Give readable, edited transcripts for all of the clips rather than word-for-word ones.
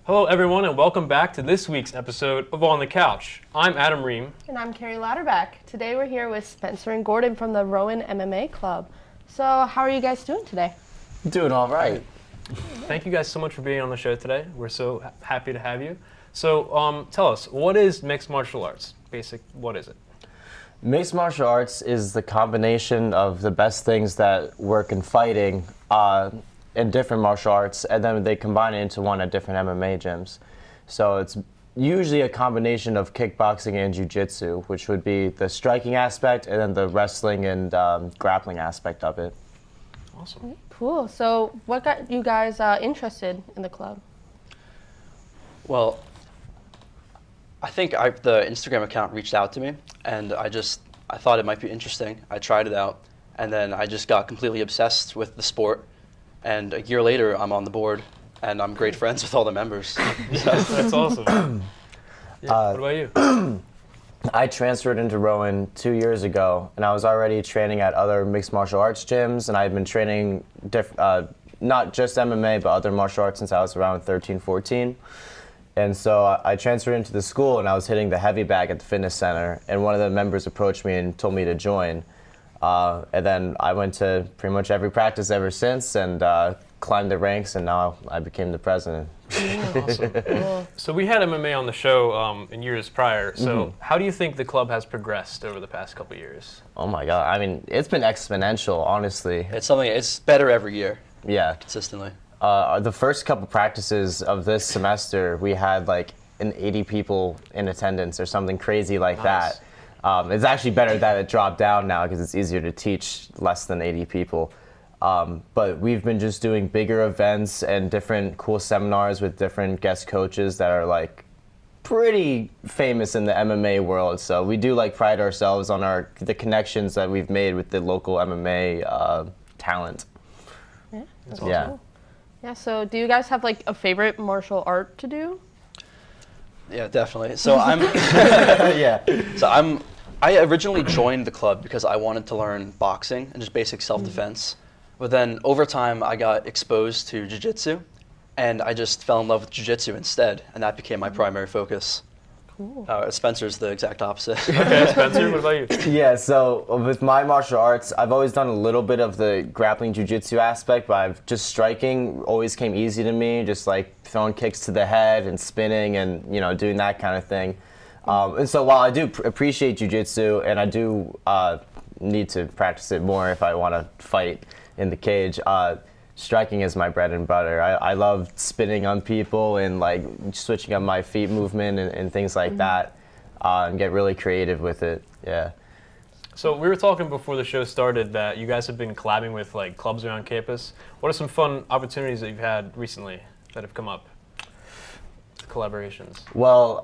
Hello, everyone, and welcome back to this week's episode of On the Couch. I'm Adam Ream. And I'm Carrie Ladderback. Today we're here with Spencer and Gordon from the Rowan MMA Club. So how are you guys doing today? Doing all right. Thank you guys so much for being on the show today. We're so happy to have you. So tell us, what is mixed martial arts? What is it? Mixed martial arts is the combination of the best things that work in fighting in different martial arts, and then they combine it into one at different MMA gyms. So it's usually a combination of kickboxing and jiu-jitsu, which would be the striking aspect and then the wrestling and grappling aspect of it. Awesome. Cool. So what got you guys interested in the club? Well, I think the Instagram account reached out to me, and I thought it might be interesting. I tried it out, and then I just got completely obsessed with the sport. And a year later, I'm on the board, and I'm great friends with all the members. That's awesome. What about you? I transferred into Rowan 2 years ago, and I was already training at other mixed martial arts gyms, and I've been training not just MMA, but other martial arts since I was around 13, 14. And so I transferred into the school, and I was hitting the heavy bag at the fitness center, and one of the members approached me and told me to join. And then I went to pretty much every practice ever since and climbed the ranks, and now I became the president. Awesome. Cool. So we had MMA on the show in years prior. So how do you think the club has progressed over the past couple of years? Oh my God, I mean, it's been exponential, honestly. It's better every year. Yeah. Consistently. The first couple practices of this semester, we had like 80 people in attendance or something crazy like that. It's actually better that it dropped down now because it's easier to teach less than 80 people. But we've been just doing bigger events and different cool seminars with different guest coaches that are like pretty famous in the MMA world. So we do like pride ourselves on the connections that we've made with the local MMA talent. Yeah, that's awesome. Yeah. Cool. Yeah, so do you guys have like a favorite martial art to do? Yeah, definitely. So I originally joined the club because I wanted to learn boxing and just basic self-defense. But then over time, I got exposed to jiu-jitsu, and I just fell in love with jiu-jitsu instead, and that became my primary focus. Cool. Spencer's the exact opposite. Okay, Spencer, what about you? Yeah, so with my martial arts, I've always done a little bit of the grappling jiu-jitsu aspect, but striking always came easy to me, just like throwing kicks to the head and spinning and, doing that kind of thing. And so while I do appreciate jiu-jitsu, and I do need to practice it more if I want to fight in the cage, striking is my bread and butter. I love spinning on people and like switching up my feet movement and things like that, and get really creative with it. Yeah. So we were talking before the show started that you guys have been collabing with like clubs around campus. What are some fun opportunities that you've had recently that have come up? Collaborations. Well,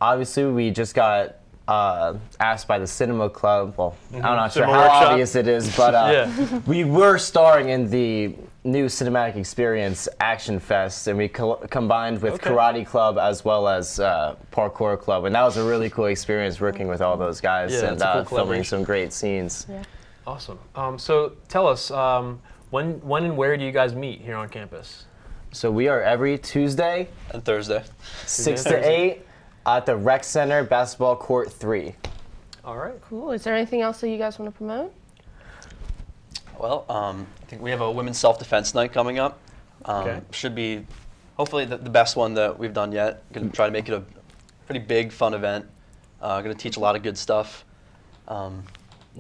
obviously we just got asked by the cinema club. Well, I'm not sure how obvious it is, but we were starring in the new cinematic experience Action Fest, and we combined with Karate Club as well as Parkour Club, and that was a really cool experience working with all those guys and cool filming some great scenes. Yeah. Awesome. So tell us, when and where do you guys meet here on campus? So we are every Tuesday And Thursday. 6 to 8 at the Rec Center, Basketball Court 3. All right. Cool. Is there anything else that you guys want to promote? Well, I think we have a women's self-defense night coming up. Okay. Should be hopefully the best one that we've done yet. Going to try to make it a pretty big, fun event. Going to teach a lot of good stuff.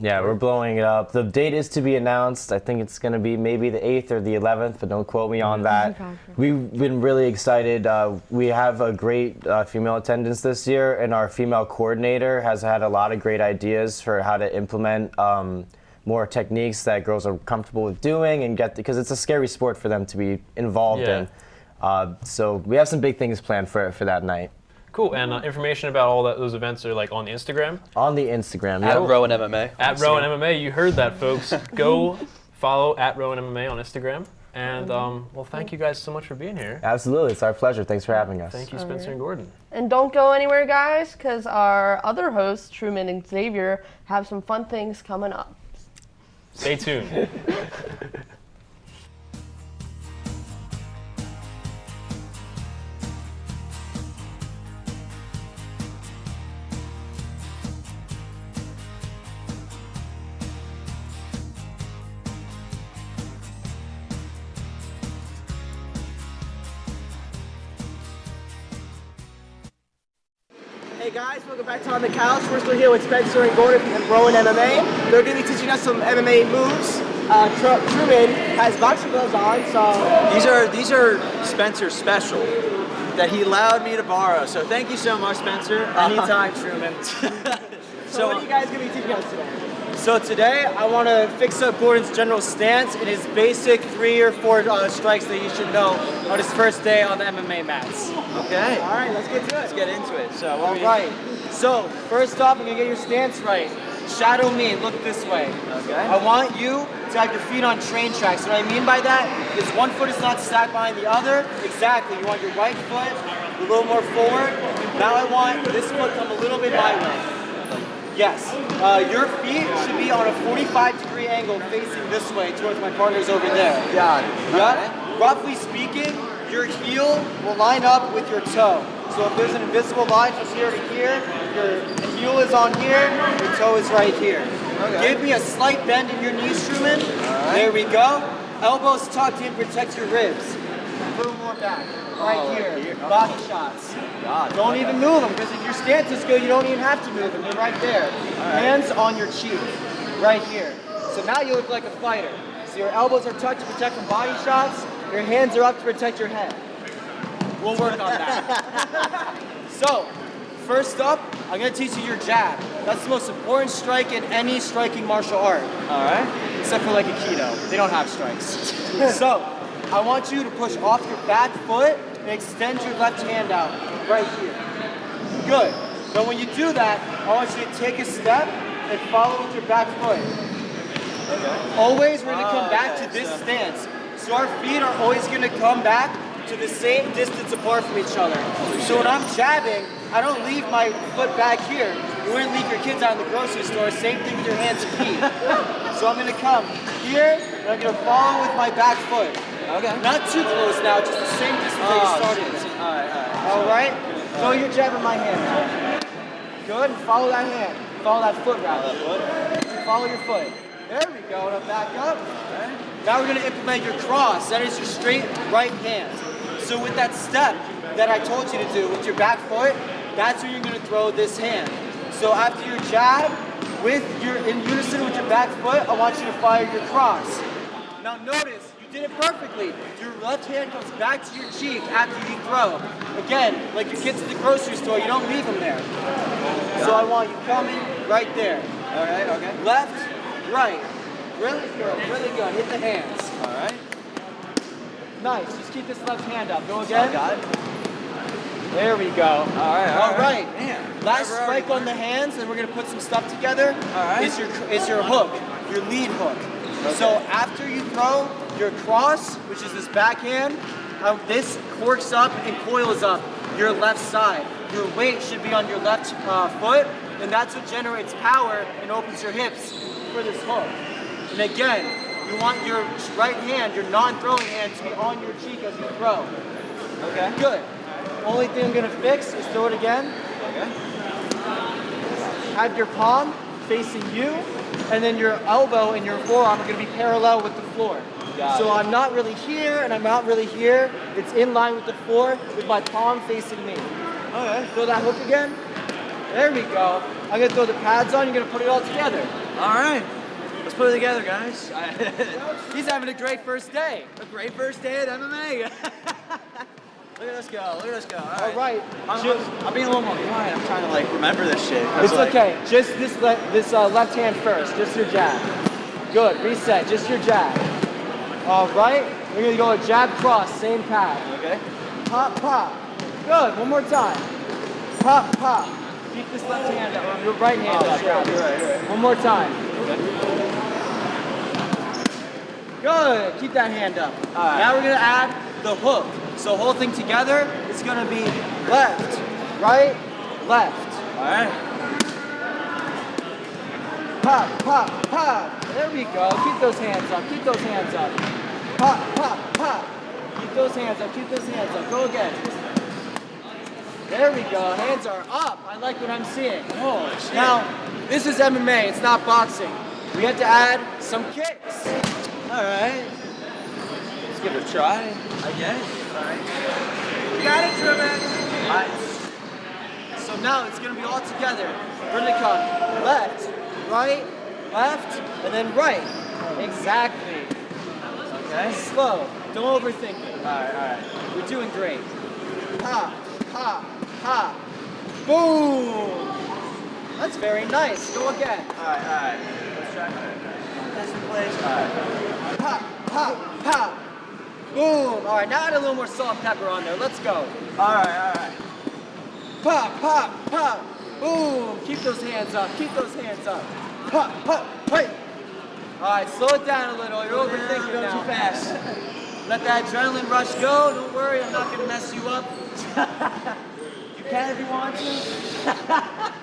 Yeah, we're blowing it up. The date is to be announced. I think it's going to be maybe the 8th or the 11th, but don't quote me on that. Gotcha. We've been really excited. We have a great female attendance this year, and our female coordinator has had a lot of great ideas for how to implement more techniques that girls are comfortable with doing and because it's a scary sport for them to be involved in. So we have some big things planned for that night. Cool. And information about all those events are like on the Instagram? On the Instagram, At Rowan MMA. At Rowan MMA. You heard that, folks. Go follow at Rowan MMA on Instagram. And well, thank you guys so much for being here. Absolutely, it's our pleasure. Thanks for having us. Thank you, Spencer and Gordon. And don't go anywhere, guys, because our other hosts, Truman and Xavier, have some fun things coming up. Stay tuned. Hey guys, welcome back to On the Couch. We're still here with Spencer and Gordon from Rowan MMA. They're going to be teaching us some MMA moves. Truman has boxing gloves on, so... These are Spencer's special that he allowed me to borrow. So thank you so much, Spencer. Anytime, Truman. So what are you guys going to be teaching us today? So today, I want to fix up Gordon's general stance and his basic 3 or 4 strikes that he should know on his first day on the MMA mats. Okay. All right, let's get to it. Let's get into it. So, All right. So first off, I'm gonna get your stance right. Shadow me. Look this way. Okay. I want you to have your feet on train tracks. What I mean by that is one foot is not stacked behind the other. Exactly. You want your right foot a little more forward. Now I want this foot come a little bit my way. Yes. Your feet should be on a 45-degree angle facing this way towards my partners over there. Got it. Yeah. Roughly speaking, your heel will line up with your toe. So if there's an invisible line from here to here, your heel is on here, your toe is right here. Okay. Give me a slight bend in your knees, Truman. Right. There we go. Elbows tucked in, protect your ribs. A little more back. Right here. Body shots. Don't even move them, because if your stance is good, you don't even have to move them. They're right there. Hands on your cheek. Right here. So now you look like a fighter. So your elbows are tucked to protect from body shots. Your hands are up to protect your head. We'll work on that. So, first up, I'm going to teach you your jab. That's the most important strike in any striking martial art. All right. Except for like Aikido. They don't have strikes. So, I want you to push off your back foot and extend your left hand out. Right here. Good. But when you do that, I want you to take a step and follow with your back foot. Okay. Always we're going to come back to this stance. So our feet are always going to come back to the same distance apart from each other. So when I'm jabbing, I don't leave my foot back here. You wouldn't leave your kids out in the grocery store. Same thing with your hands and feet. So I'm going to come here, and I'm going to follow with my back foot. Okay. Not too close now, just the same distance that you started with. All right. Throw your jab in my hand now. Good, and follow that hand. Follow that foot rather. Follow your foot. There we go, now back up. Okay. Now we're going to implement your cross. That is your straight right hand. So with that step that I told you to do with your back foot, that's where you're going to throw this hand. So after your jab, in unison with your back foot, I want you to fire your cross. Now notice, you did it perfectly. Your left hand comes back to your cheek after you throw. Again, like your kids at the grocery store, you don't leave them there. So I want you coming right there. All right. Okay. Left, right. Really good, really good. Hit the hands. All right. Nice, just keep this left hand up. Go again. Got it. There we go. All right. All right. Man. Last strike on the hands, and we're gonna put some stuff together. All right. Is your hook, your lead hook. Okay. So after you throw your cross, which is this backhand, this corks up and coils up your left side. Your weight should be on your left foot, and that's what generates power and opens your hips for this hook. And again, you want your right hand, your non-throwing hand, to be on your cheek as you throw. Okay. Good. Only thing I'm gonna fix is throw it again. Okay. Have your palm facing you, and then your elbow and your forearm are gonna be parallel with the floor. So I'm not really here, and I'm not really here. It's in line with the floor, with my palm facing me. Okay. Throw that hook again. There we go. I'm gonna throw the pads on, you're gonna put it all together. All right. Let's put it together, guys. He's having a great first day. A great first day at MMA. Look at us go. Look at us go. All right. I'm being a little more quiet. I'm trying to like remember this shit. It's okay. Just this left hand first. Just your jab. Good. Reset. Just your jab. All right. We're gonna go a jab cross. Same pad. Okay. Pop, pop. Good. One more time. Pop, pop. Keep this left hand up. Your right hand up. You're right. One more time. Okay. Good. Keep that hand up. All right. Now we're gonna add the hook. So whole thing together is gonna be left, right, left. All right. Pop, pop, pop. There we go. Keep those hands up. Keep those hands up. Pop, pop, pop. Keep those hands up. Keep those hands up. Go again. There we go. Hands are up. I like what I'm seeing. Holy shit. Now, this is MMA. It's not boxing. We have to add some kicks. All right. Let's give it a try, I guess. All right. You got it, Truman. So now it's gonna be all together. We're gonna come left, right, left, and then right. Exactly. Okay. Slow. Don't overthink it. All right. You're doing great. Ha, ha, ha. Boom. That's very nice. Go again. All right. Let's try. This in place. All right. Ha, ha, ha. Boom. All right. Now add a little more salt and pepper on there. Let's go. All right. Pop, pop, pop. Boom. Keep those hands up. Pop, pop, hey. All right, slow it down a little. You're overthinking now. Too fast. Let that adrenaline rush go. Don't worry, I'm not going to mess you up. You can if you want to.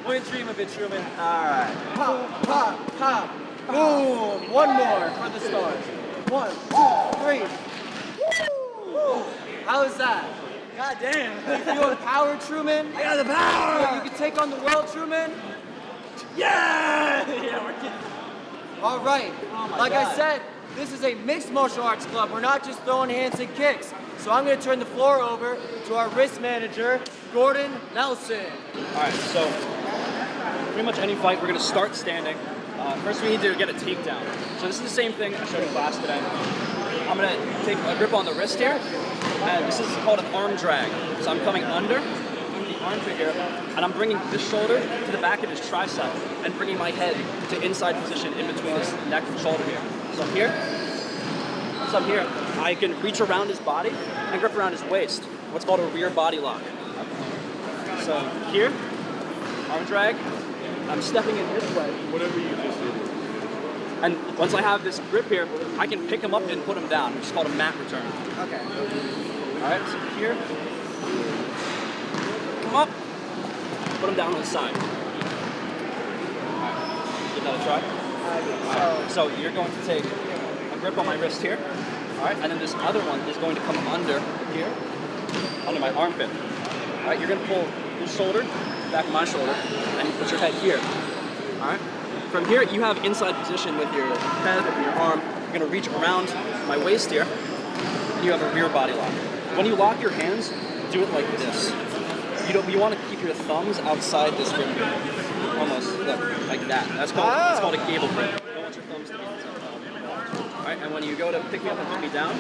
Wouldn't dream of it, Truman. All right. Pop, pop, pop. Boom. One more for the stars. 1, 2, 3. Woo. How is that? God damn. You feel empowered, Truman? I got the power. You can take on the world, Truman? Yeah, we're kidding. All right. Like I said, this is a mixed martial arts club. We're not just throwing hands and kicks. So I'm going to turn the floor over to our wrist manager, Gordon Nelson. All right, so pretty much any fight, we're going to start standing. First, we need to get a takedown. So this is the same thing I showed in class today. I'm going to take a grip on the wrist here, and this is called an arm drag. So I'm coming under the arm here, and I'm bringing this shoulder to the back of his tricep, and bringing my head to inside position in between his neck and shoulder here. So I'm here, I can reach around his body and grip around his waist, what's called a rear body lock. So here, arm drag, I'm stepping in his way. Whatever you just did. And once I have this grip here, I can pick him up and put him down, which is called a mat return. Okay. All right, so here, come up, put him down on the side. All right, give that a try. All right, so you're going to take a grip on my wrist here, all right, and then this other one is going to come under here, under my armpit. All right, you're going to pull your shoulder, back of my shoulder, and you put your head here. All right. From here, you have inside position with your head and your arm. You're going to reach around my waist here, and you have a rear body lock. When you lock your hands, do it like this. You want to keep your thumbs outside this grip here, almost like that. That's called a gable grip. You don't want your thumbs to be inside. All right, and when you go to pick me up and put me down,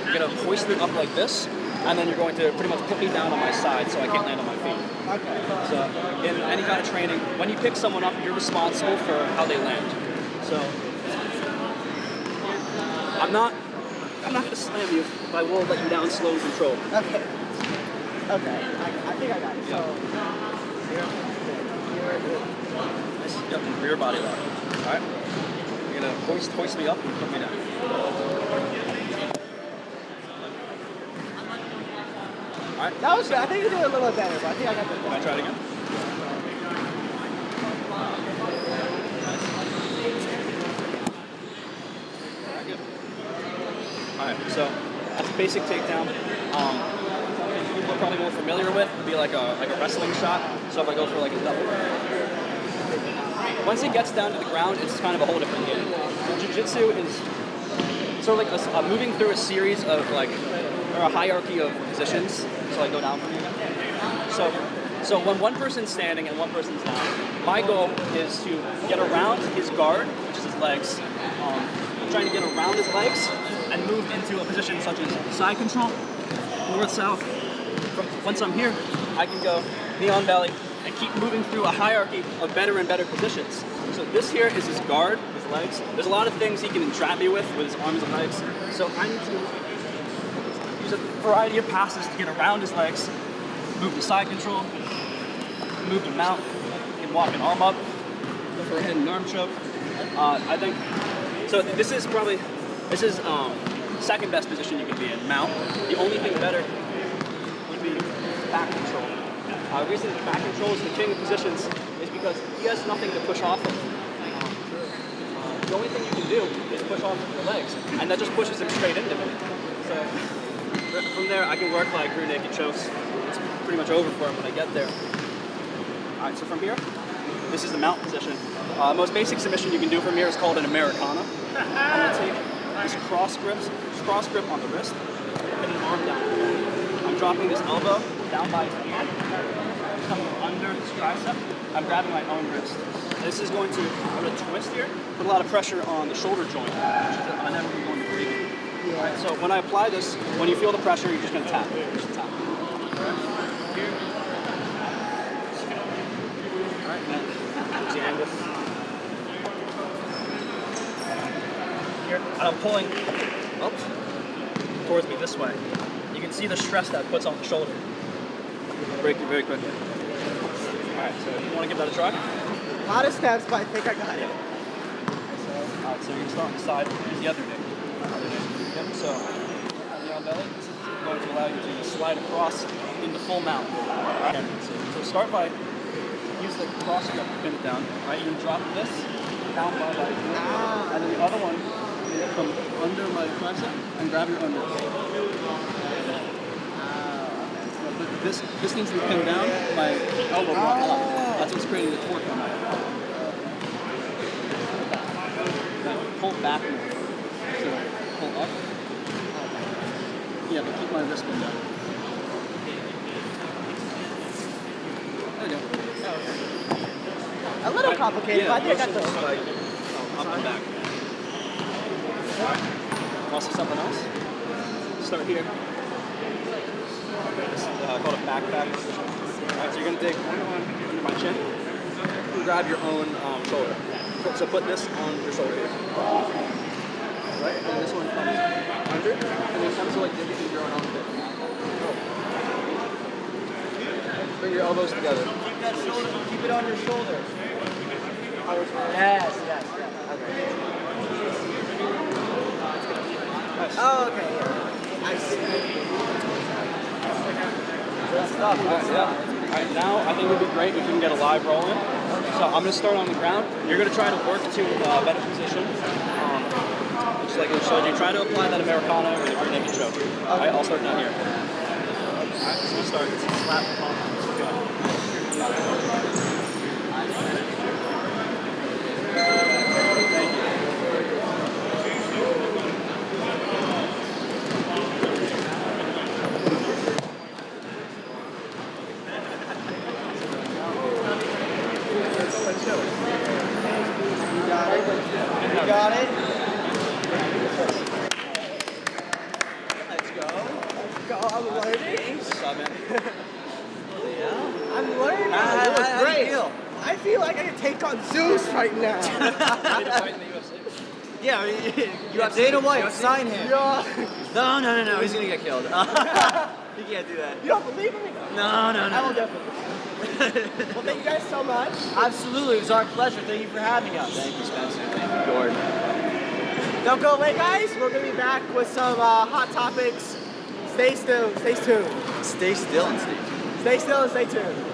you're going to hoist it up like this, and then you're going to pretty much put me down on my side so I can't land on my feet. Okay. So in any kind of training, when you pick someone up, you're responsible for how they land. So I'm not going to slam you, but I will let you down slow and controlled. Okay. I think I got it. Yeah. Nice. Yep, rear body lock. All right. You're going to hoist me up and put me down. All right. That was good. I think you did a little bit better, but I think I got the Can I try it again? Alright, good. Alright, so that's a basic takedown. People are probably more familiar with would be like a wrestling shot. So if I go for like a double. Once it gets down to the ground, it's kind of a whole different game. Jiu-jitsu is sort of like moving through a series of or a hierarchy of positions. So I go down from here. So when one person's standing and one person's down, my goal is to get around his guard, which is his legs, trying to get around his legs and move into a position such as side control, north-south. Once I'm here, I can go knee on belly and keep moving through a hierarchy of better and better positions. So this here is his guard, his legs. There's a lot of things he can entrap me with his arms and legs. So I need to use a variety of passes to get around his legs, move to side control, move to mount, you can walk an arm up, go for a hidden arm choke. I think, so this is second best position you can be in, mount. The only thing better would be back control. The reason back control is the king of positions is because he has nothing to push off of. The only thing you can do is push off with your legs, and that just pushes him straight into me. So from there, I can work like rear naked chokes. It's pretty much over for him when I get there. All right, so from here, this is the mount position. Most basic submission you can do from here is called an Americana. I'm gonna take this cross grip on the wrist, and an arm down. I'm dropping this elbow down by his hand, coming under this tricep, I'm grabbing my own wrist. This is going to, I'm going to twist here, put a lot of pressure on the shoulder joint, which is inevitably going to break it. Yeah. All right, so when I apply this, when you feel the pressure, you're just going to tap. Just tap. Alright, man. See Angus. Here, I'm pulling up towards me this way. You can see the stress that puts on the shoulder. Break it very quickly. Alright, so you want to give that a try? A lot of steps, but I think I got it. Alright, so you're going to start on the side, use the other knee. Yep, so on the arm belly, this is going to allow you to slide across into full mount. Right. So start by, use the cross grip to pin it down. Right, you can drop this down by and then the other one, you come under my tricep and grab your under. This needs to be pinned down, my elbow brought up. That's what's creating the torque on that. Now pull back more. So pull up. Yeah, but keep my wrist pinned down. There we go. A little complicated, but I think I got this. Up and back. Alright. Also something else. Start here. This is called a backpack position. Alright, so you're going to dig one arm under my chin and grab your own shoulder. So put this on your shoulder here. Right? And this one comes under, and then comes to like dig into your own armpit. Bring your elbows together. Keep that shoulder, keep it on your shoulder. Yes. Okay. Nice. Oh, okay, yeah. I see. Good stuff. Alright, now I think it would be great if we can get a live roll in. So I'm going to start on the ground. You're going to try to work to a better position. Just like I showed you, try to apply that Americana or the rear naked choke. Alright, I'll start down here. Alright, so we'll start slap the palm. You got it? Let's go. I'm learning. I'm learning. How do you feel? I feel like I can take on Zeus right now. Yeah, you have Dana White, sign him. Yeah. No, he's gonna get killed. He can't do that. You don't believe me? No. I will definitely. Well, thank you guys so much. Absolutely, it was our pleasure. Thank you for having us. Thank you, Spencer. Thank you, Gordon. Don't go away, guys. We're going to be back with some hot topics. Stay still. Stay tuned. Stay still and stay tuned. Stay still and stay tuned.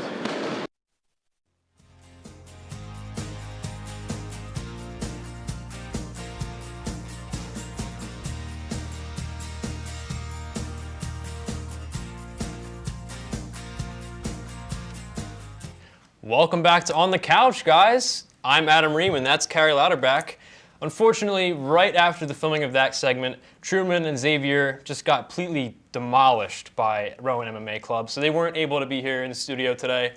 Welcome back to On the Couch, guys. I'm Adam Ream, and that's Carrie Lauterbach. Unfortunately, right after the filming of that segment, Truman and Xavier just got completely demolished by Rowan MMA Club, so they weren't able to be here in the studio today.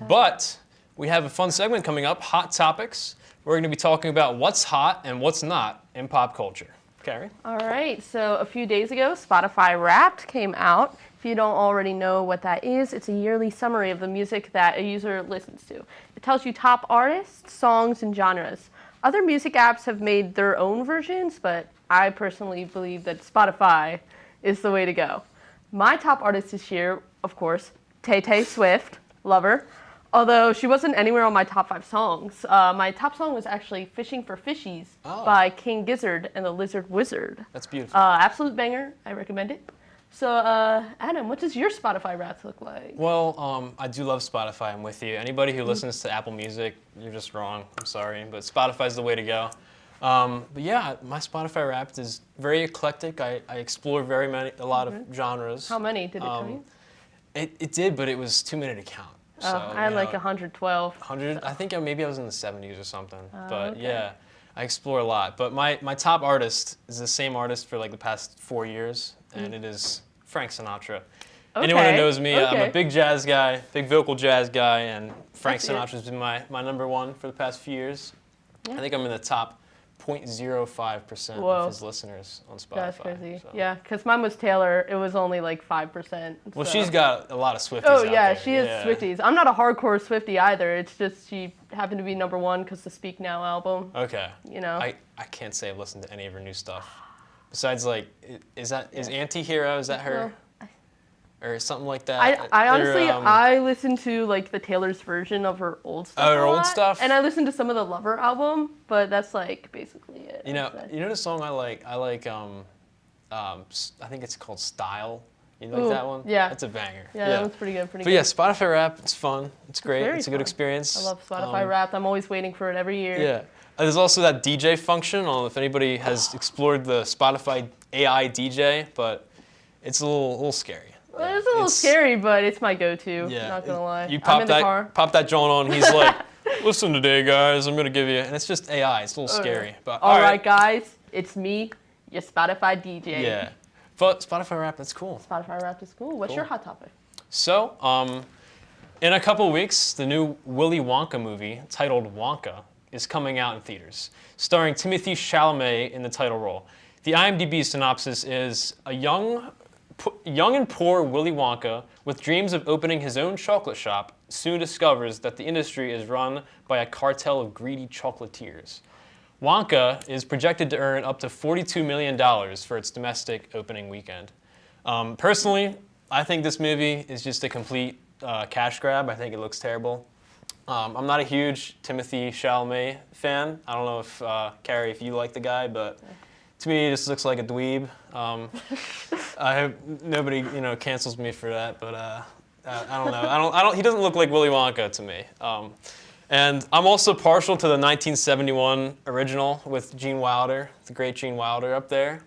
But we have a fun segment coming up, Hot Topics. We're going to be talking about what's hot and what's not in pop culture. Carrie? All right, so a few days ago, Spotify Wrapped came out. If you don't already know what that is, it's a yearly summary of the music that a user listens to. It tells you top artists, songs, and genres. Other music apps have made their own versions, but I personally believe that Spotify is the way to go. My top artist this year, of course, Tay Swift, love her. Although she wasn't anywhere on my top 5 songs. My top song was actually Fishing for Fishies by King Gizzard and the Lizard Wizard. That's beautiful. Absolute banger. I recommend it. So, Adam, what does your Spotify Wrapped look like? Well, I do love Spotify. I'm with you. Anybody who listens to Apple Music, you're just wrong. I'm sorry, but Spotify's the way to go. But yeah, my Spotify Wrapped is very eclectic. I explore a lot of genres. How many did it tell you? It did, but it was too many to count. So, I had like 112. 100. I think maybe I was in the 70s or something. But okay. yeah, I explore a lot. But my top artist is the same artist for like the past 4 years, and it is Frank Sinatra. Anyone who knows me, I'm a okay. big jazz guy, big vocal jazz guy, and Frank That's it. Sinatra's been my number one for the past few years. Yeah. I think I'm in the top 0.05% Whoa. of his listeners on Spotify. That's crazy. so. Yeah, because mine was Taylor. It was only like 5%. Well, so. she's got a lot of Swifties Oh out yeah, there. she is Swifties. I'm not a hardcore Swiftie either. It's just she happened to be number one because the Speak Now album. Okay. You know. I can't say I've listened to any of her new stuff. Besides, like, is Anti-Hero, is that her? Or something like that? I honestly, I listen to like the Taylor's version of her old stuff. Oh, her a old lot, stuff? And I listen to some of the Lover album, but that's like basically it. You know the song I like? I like, I think it's called Style. You like that one? Yeah. That's a banger. Yeah, that one's pretty good. But yeah, Spotify Rap, it's fun. It's great. very It's a good fun. experience. I love Spotify Wrapped. I'm always waiting for it every year. Yeah. There's also that DJ function. I don't know if anybody has explored the Spotify AI DJ, but it's a little scary. Well, it's a little scary, but it's my go-to. Yeah. Not gonna lie. You I'm in the car. pop that joint on. He's like, "Listen today, guys. I'm gonna give you," and it's just AI. It's a little scary. But all right, guys, it's me, your Spotify DJ. Yeah. But Spotify Rap, that's cool. Spotify Wrapped is cool. What's your hot topic? So, in a couple weeks, the new Willy Wonka movie, titled Wonka, is coming out in theaters, starring Timothée Chalamet in the title role. The IMDb synopsis is a young and poor Willy Wonka, with dreams of opening his own chocolate shop, soon discovers that the industry is run by a cartel of greedy chocolatiers. Wonka is projected to earn up to $42 million for its domestic opening weekend. Personally, I think this movie is just a complete cash grab. I think it looks terrible. I'm not a huge Timothée Chalamet fan. I don't know if, Carrie, if you like the guy, but to me, he just looks like a dweeb. I hope nobody, cancels me for that, but I don't know. He doesn't look like Willy Wonka to me. And I'm also partial to the 1971 original with Gene Wilder, the great Gene Wilder up there.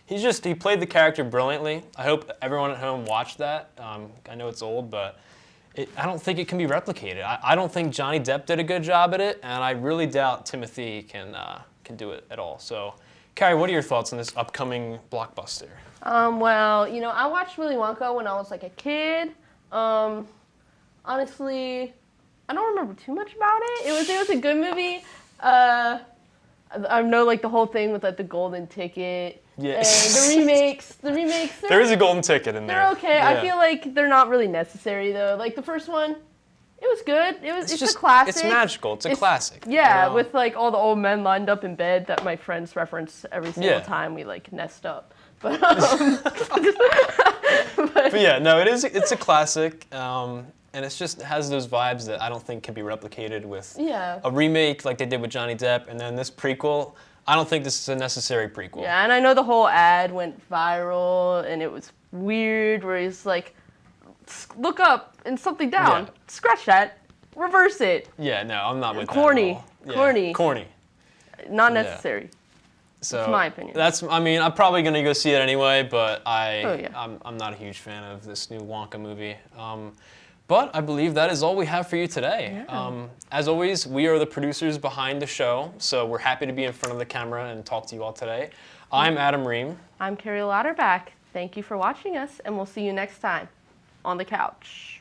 He played the character brilliantly. I hope everyone at home watched that. I know it's old, but I don't think it can be replicated. I don't think Johnny Depp did a good job at it, and I really doubt Timothy can do it at all. So, Carrie, what are your thoughts on this upcoming blockbuster? Well, I watched Willy Wonka when I was like a kid. Honestly, I don't remember too much about it. It was a good movie. I know like the whole thing with like the golden ticket. Yeah. And the remakes. There is a golden ticket in there. They're okay. Yeah. I feel like they're not really necessary though. Like the first one, it was good. It's just a classic. It's magical. It's a classic. Yeah, with like all the old men lined up in bed that my friends reference every single time we like nest up. But, but yeah, no, it's a classic. And it just has those vibes that I don't think can be replicated with a remake like they did with Johnny Depp. And then this prequel, I don't think this is a necessary prequel. Yeah, and I know the whole ad went viral, and it was weird, where he's like, look up and something down, scratch that, reverse it. Yeah, no, I'm not with corny. that at all. Corny. Not necessary. So that's my opinion. I'm probably gonna go see it anyway, but I'm not a huge fan of this new Wonka movie. But I believe that is all we have for you today. Yeah. As always, we are the producers behind the show, so we're happy to be in front of the camera and talk to you all today. I'm Adam Ream. I'm Carrie Lauterbach. Thank you for watching us, and we'll see you next time on the couch.